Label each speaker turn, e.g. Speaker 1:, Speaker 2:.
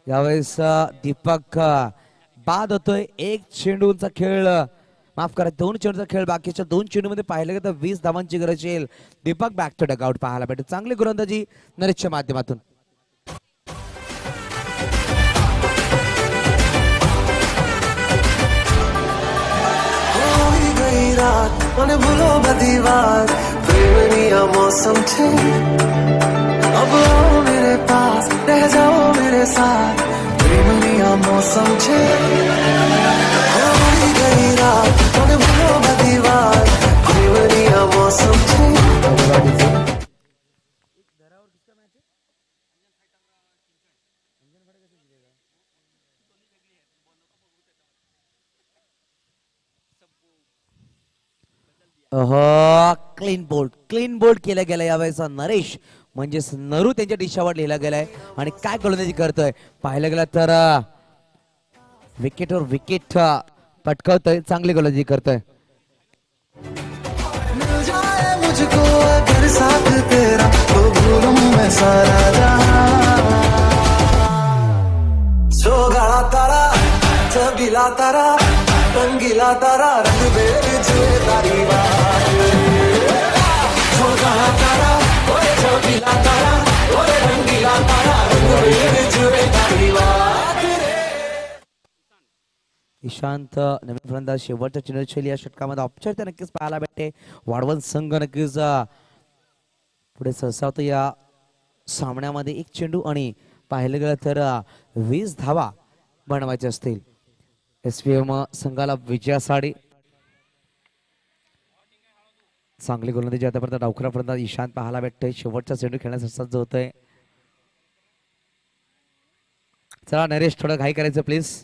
Speaker 1: यावेळेस दीपक बाद होतोय. एक चेंडूचा खेळ, माफ करा, 2 चेंडूचा खेळ. बाकीच्या 2 चेंडूमध्ये पाहिलं गेलं तर 20 धावांची गरज येईल. दीपक बॅक टू डगआउट पाहायला भेटेल. चांगली गोलंदाजी नरेशच्या माध्यमातून.
Speaker 2: મને ભૂલો બધી વાત પ્રેમની આ मौसम छे अब आओ मेरे पास रह जाओ मेरे साथ प्रेमनी आ मौसम छे होई गई रात મને ભૂલો બધી વાત प्रेमनी आ मौसम छे
Speaker 1: क्लीन बोल्ड केलं गेलं यावेळेस. नरेश म्हणजेच नरू त्यांच्या दिशावर लिहिला गेलाय. आणि काय गोलंदाजी करतोय पाहिलं गेलं तर विकेटवर विकेट पटकावतोय. चांगली गोलंदाजी करतोय.
Speaker 2: मुझको अगर साथ तेरा तो भूलूं मैं सारा जहां सोगळा तारा चबिला तारा रंगीला तारा रंग बेर जुए तारी बात सोगळा तारा ओए चबिला तारा ओए रंगीला तारा रंग बेर जुए तारी बात
Speaker 1: ईशांत नवीन फलंदाज शेवटच्या चेंडूची या षटकामध्ये औपचारिकता नक्कीच पाहायला भेटते. वाढवण संघ नक्कीच पुढे सरसावतो या सामन्यामध्ये. एक चेंडू आणि पाहिलं गेलं तर 20 धावा बनवायचे असतील. SVM संघाला विजयासाठी चांगली गोलंदाजी आतापर्यंत डावखुरा फलंदाज ईशांत पाहायला भेटतोय. शेवटचा चेंडू खेळण्यासाठी सज्ज होतोय. चला नरेश थोडं घाई करायचं प्लीज.